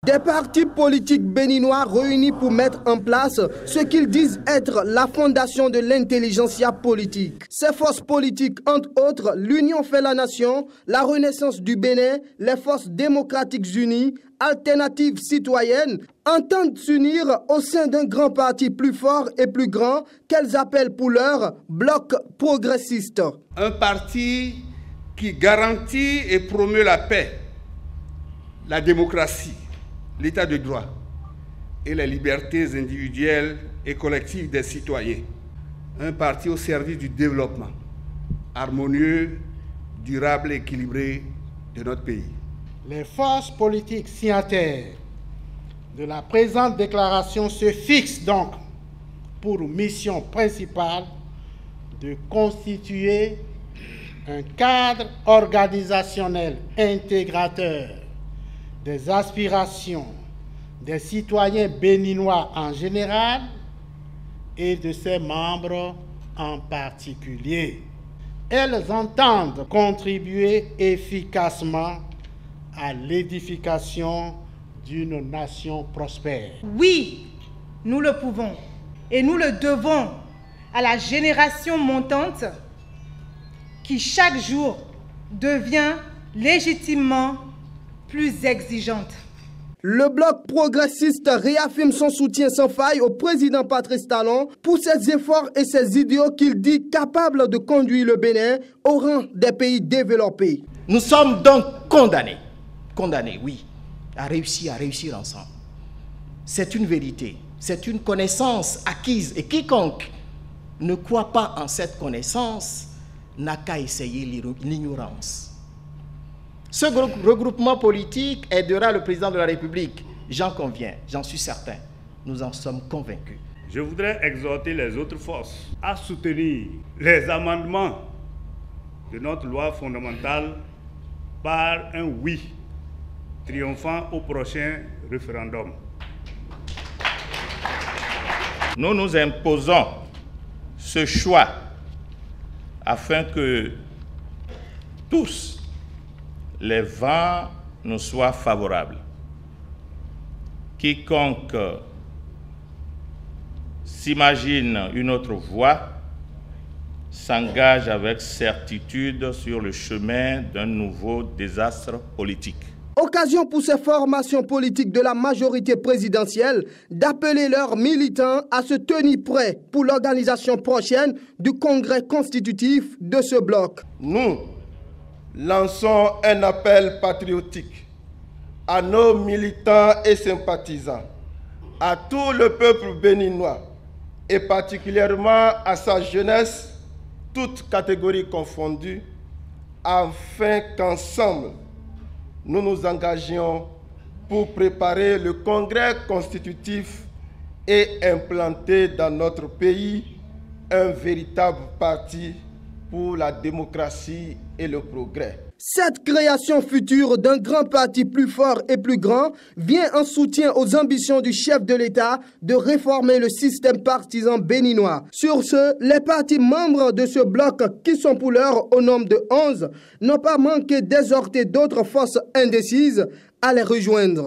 Des partis politiques béninois réunis pour mettre en place ce qu'ils disent être la fondation de l'intelligentsia politique. Ces forces politiques, entre autres, l'Union fait la nation, la Renaissance du Bénin, les forces démocratiques unies, alternatives citoyennes, entendent s'unir au sein d'un grand parti plus fort et plus grand qu'elles appellent pour l'heure Bloc progressiste. Un parti qui garantit et promeut la paix, la démocratie, l'état de droit et les libertés individuelles et collectives des citoyens. Un parti au service du développement harmonieux, durable et équilibré de notre pays. Les forces politiques signataires de la présente déclaration se fixent donc pour mission principale de constituer un cadre organisationnel intégrateur des aspirations des citoyens béninois en général et de ses membres en particulier. Elles entendent contribuer efficacement à l'édification d'une nation prospère. Oui, nous le pouvons et nous le devons à la génération montante qui chaque jour devient légitimement plus exigeante. Le bloc progressiste réaffirme son soutien sans faille au président Patrice Talon pour ses efforts et ses idéaux qu'il dit capables de conduire le Bénin au rang des pays développés. Nous sommes donc condamnés, oui, à réussir ensemble. C'est une vérité, c'est une connaissance acquise et quiconque ne croit pas en cette connaissance n'a qu'à essayer l'ignorance. Ce regroupement politique aidera le président de la République, j'en conviens, j'en suis certain, nous en sommes convaincus. Je voudrais exhorter les autres forces à soutenir les amendements de notre loi fondamentale par un oui triomphant au prochain référendum. Nous nous imposons ce choix afin que tous les vents nous soient favorables. Quiconque s'imagine une autre voie s'engage avec certitude sur le chemin d'un nouveau désastre politique. Occasion pour ces formations politiques de la majorité présidentielle d'appeler leurs militants à se tenir prêts pour l'organisation prochaine du congrès constitutif de ce bloc. Nous lançons un appel patriotique à nos militants et sympathisants, à tout le peuple béninois et particulièrement à sa jeunesse, toutes catégories confondues, afin qu'ensemble, nous nous engagions pour préparer le congrès constitutif et implanter dans notre pays un véritable parti pour la démocratie et le progrès. Cette création future d'un grand parti plus fort et plus grand vient en soutien aux ambitions du chef de l'État de réformer le système partisan béninois. Sur ce, les partis membres de ce bloc, qui sont pour l'heure au nombre de 11, n'ont pas manqué d'exhorter d'autres forces indécises à les rejoindre.